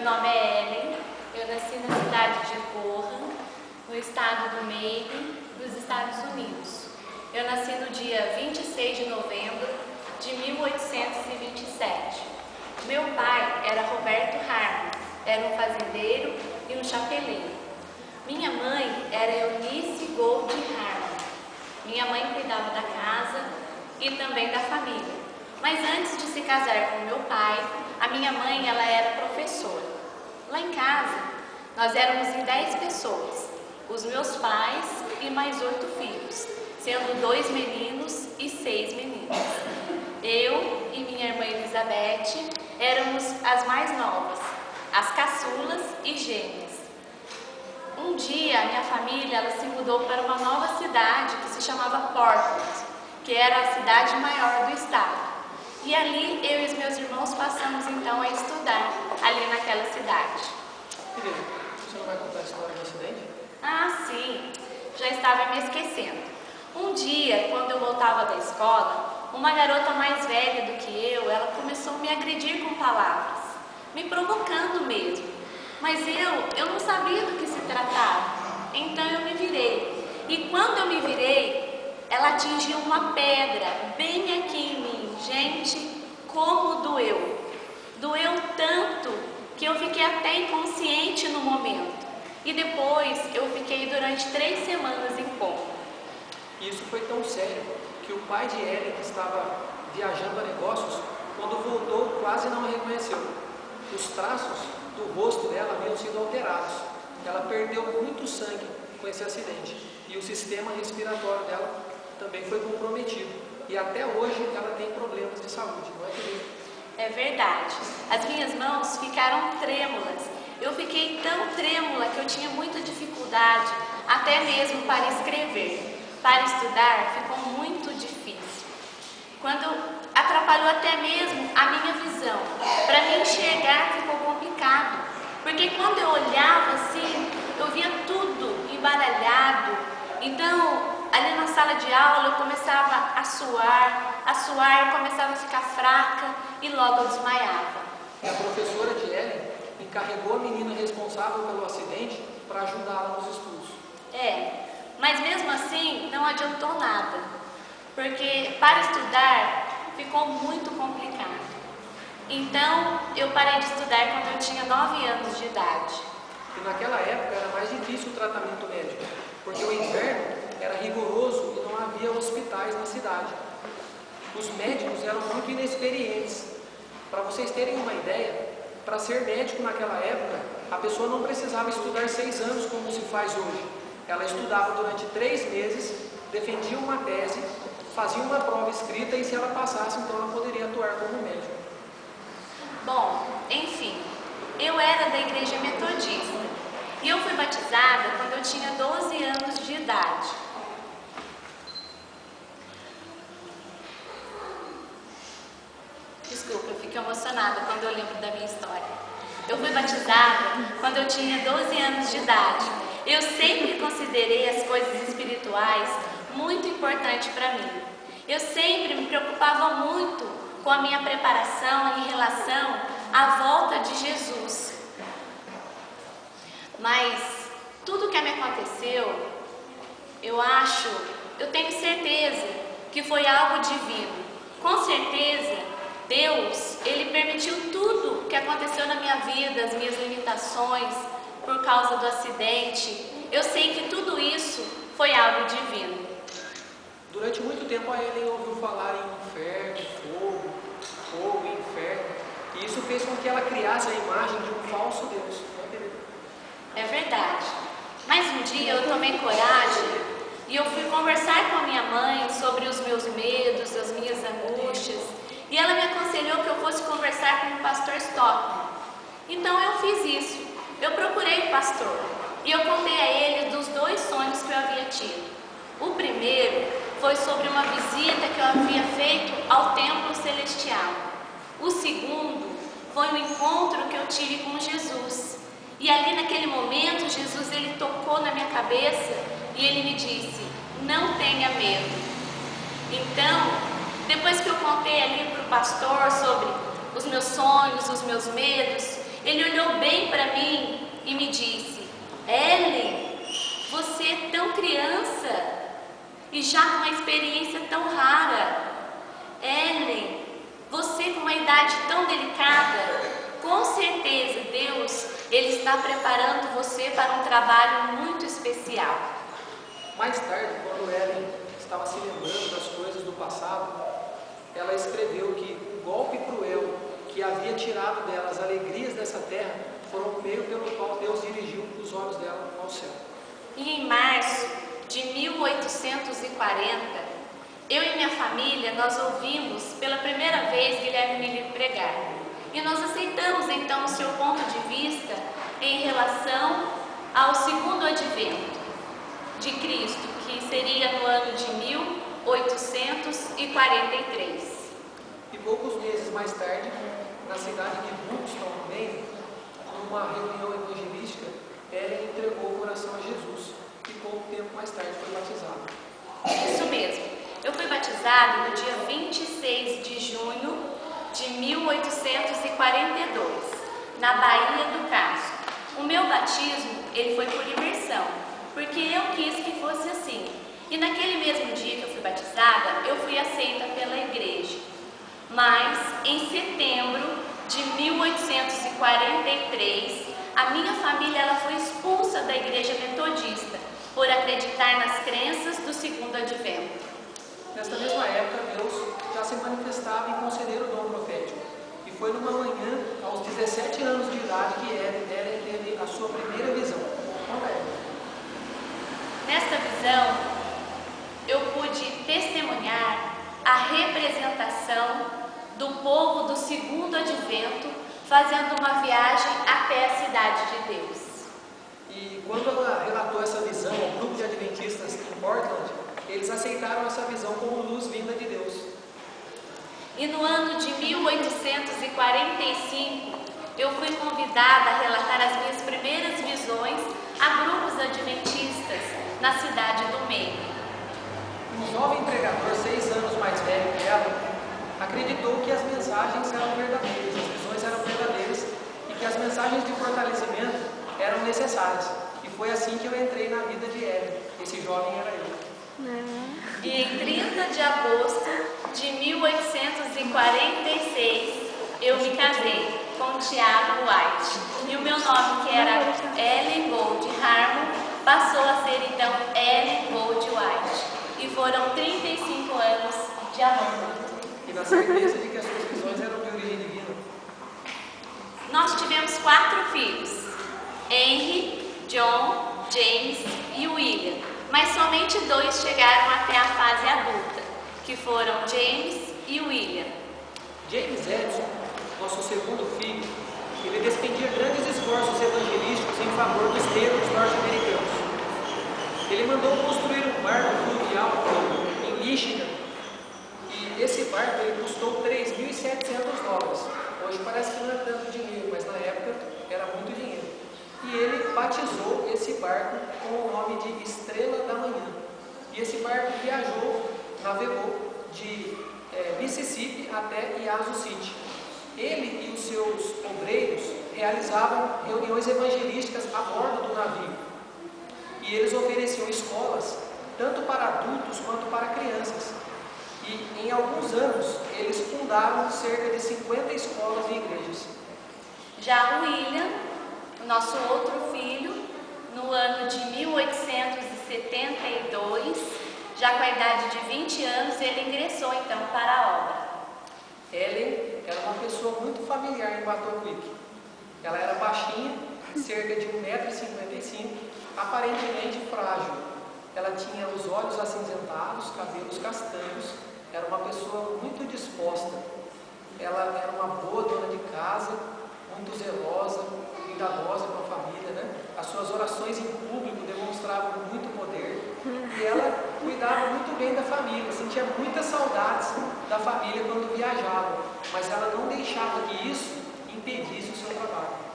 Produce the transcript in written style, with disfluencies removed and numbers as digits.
nome é Ellen, eu nasci na cidade de Corra, no estado do Maine, dos Estados Unidos. Eu nasci no dia 26 de novembro de 1827. Meu pai era Roberto Harmon, era um fazendeiro e um chapeleiro. Minha mãe era Eunice Gold Harmon. Minha mãe cuidava da casa e também da família. Mas antes de se casar com meu pai, a minha mãe ela era professora. Lá em casa, nós éramos em 10 pessoas, os meus pais e mais 8 filhos, sendo 2 meninos e 6 meninas. Eu e minha irmã Elizabeth éramos as mais novas, as caçulas e gêmeas. Um dia, a minha família ela se mudou para uma nova cidade que se chamava Portland, que era a cidade maior do estado. E ali, eu e os meus irmãos passamos então a estudar ali naquela cidade. Querida, você não vai contar a história do acidente? Ah, sim, já estava me esquecendo. Um dia, quando eu voltava da escola, uma garota mais velha do que ela começou a me agredir com palavras, me provocando mesmo. Mas eu não sabia do que se tratava, então eu me virei. E quando eu me virei, ela atingiu uma pedra bem aqui em mim. Gente, como doeu! Doeu tanto que eu fiquei até inconsciente no momento. E depois eu fiquei durante 3 semanas em coma. Isso foi tão sério que o pai de Ellen, que estava viajando a negócios, quando voltou quase não a reconheceu. Os traços do rosto dela haviam sido alterados. Ela perdeu muito sangue com esse acidente e o sistema respiratório dela também foi comprometido. E até hoje ela tem problemas de saúde, não é, querida? É verdade. As minhas mãos ficaram trêmulas. Eu fiquei tão trêmula que eu tinha muita dificuldade, até mesmo para escrever. Para estudar ficou muito difícil. Quando atrapalhou até mesmo a minha visão. Para me enxergar ficou complicado. Porque quando eu olhava assim, eu via tudo embaralhado. Então, ali na sala de aula eu começava a suar, eu começava a ficar fraca e logo eu desmaiava. A professora de Ellen encarregou a menina responsável pelo acidente para ajudá-la nos estudos. Mas mesmo assim não adiantou nada, porque para estudar ficou muito complicado. Então eu parei de estudar quando eu tinha 9 anos de idade. E naquela época era mais difícil o tratamento médico, porque o inverno era rigoroso e não havia hospitais na cidade. Os médicos eram muito inexperientes. Para vocês terem uma ideia, para ser médico naquela época, a pessoa não precisava estudar 6 anos como se faz hoje. Ela estudava durante 3 meses, defendia uma tese, fazia uma prova escrita e se ela passasse, então ela poderia atuar como médico. Bom, enfim, eu era da igreja metodista e eu fui batizada quando eu tinha 12 anos de idade. Desculpa, eu fico emocionada quando eu lembro da minha história. Eu fui batizada quando eu tinha 12 anos de idade. Eu sempre considerei as coisas espirituais muito importantes para mim. Eu sempre me preocupava muito com a minha preparação em relação à volta de Jesus. Mas tudo que me aconteceu, eu tenho certeza que foi algo divino. Com certeza, Deus, Ele permitiu tudo que aconteceu na minha vida, as minhas limitações, por causa do acidente. Eu sei que tudo isso foi algo divino. Durante muito tempo a Ellen ouviu falar em inferno, fogo, inferno. E isso fez com que ela criasse a imagem de um falso Deus. É verdade. Mas um dia eu tomei coragem e eu fui conversar com a minha mãe sobre os meus medos, as minhas angústias. E ela me aconselhou que eu fosse conversar com o pastor Stockman. Então eu fiz isso. Eu procurei o pastor e eu contei a ele dos 2 sonhos que eu havia tido. O primeiro foi sobre uma visita que eu havia feito ao templo celestial. O segundo foi um encontro que eu tive com Jesus. E ali naquele momento, Jesus ele tocou na minha cabeça e ele me disse: não tenha medo. Então, depois que eu contei ali para o pastor sobre os meus sonhos, os meus medos, Ele olhou bem para mim e me disse: Ellen, você é tão criança e já com uma experiência tão rara. Ellen, você com uma idade tão delicada, com certeza Deus, Ele está preparando você para um trabalho muito especial. Mais tarde, quando Ellen estava se lembrando das coisas do passado, ela escreveu que o golpe cruel que havia tirado dela as alegrias dessa terra foram o meio pelo qual Deus dirigiu os olhos dela ao céu. E em março de 1840, eu e minha família, nós ouvimos pela primeira vez Guilherme Miller pregar. E nós aceitamos então o seu ponto de vista em relação ao segundo advento de Cristo, que seria no ano de 1843. E poucos meses mais tarde, na cidade de Buxton, no Maine, numa reunião evangelística, Ellen entregou o coração a Jesus e pouco tempo mais tarde foi batizada. Isso mesmo. Eu fui batizada no dia 26 de junho de 1842, na Baía do Carso. O meu batismo, ele foi por imersão, porque eu quis que fosse assim. E naquele mesmo dia que eu fui batizada, eu fui aceita pela igreja. Mas, em setembro de 1843, a minha família ela foi expulsa da igreja metodista por acreditar nas crenças do segundo advento. Nesta mesma época, Deus já se manifestava em conceder o dom profético. E foi numa manhã, aos 17 anos de idade, que Ellen teve a sua primeira visão. Nesta visão, eu pude testemunhar a representação do povo do segundo advento fazendo uma viagem até a cidade de Deus. E quando ela relatou essa visão ao grupo de adventistas em Portland, eles aceitaram essa visão como luz vinda de Deus. E no ano de 1845, eu fui convidada a relatar as minhas primeiras visões a grupos adventistas na cidade do Maine. Um jovem pregador, 6 anos mais velho que ela, acreditou que as mensagens eram verdadeiras, as visões eram verdadeiras e que as mensagens de fortalecimento eram necessárias. E foi assim que eu entrei na vida de Ellen. Esse jovem era eu. E em 30 de agosto de 1846, eu me casei com Tiago White. E o meu nome, que era Ellen Gold Harmon, passou a ser então Ellen Gold White. E foram 35 anos de amor. E na certeza de que as suas visões eram de origem divina. Nós tivemos 4 filhos: Henry, John, James e William. Mas somente 2 chegaram até a fase adulta, que foram James e William. James Edison, nosso segundo filho, ele despendia grandes esforços evangelísticos em favor dos negros norte-americanos. Ele mandou construir um barco fluvial em Michigan, e esse barco ele custou $3.700. Hoje parece que não é tanto dinheiro, mas na época era muito dinheiro. E ele batizou esse barco com o nome de Estrela da Manhã. E esse barco viajou, navegou de Mississippi até Yazoo City. Ele e os seus obreiros realizavam reuniões evangelísticas a bordo do navio. E eles ofereciam escolas, tanto para adultos quanto para crianças. E em alguns anos, eles fundaram cerca de 50 escolas e igrejas. Já William, o nosso outro filho, no ano de 1872, já com a idade de 20 anos, ele ingressou então para a obra. Ellen era uma pessoa muito familiar em Battle Ela era baixinha, cerca de 1,55 m, aparentemente frágil. Ela tinha os olhos acinzentados, cabelos castanhos, era uma pessoa muito disposta. Ela era uma boa dona de casa, muito zelosa, cuidadosa com a família, né? As suas orações em público demonstravam muito poder e ela cuidava muito bem da família, sentia muitas saudades da família quando viajava, mas ela não deixava que isso impedisse o seu trabalho.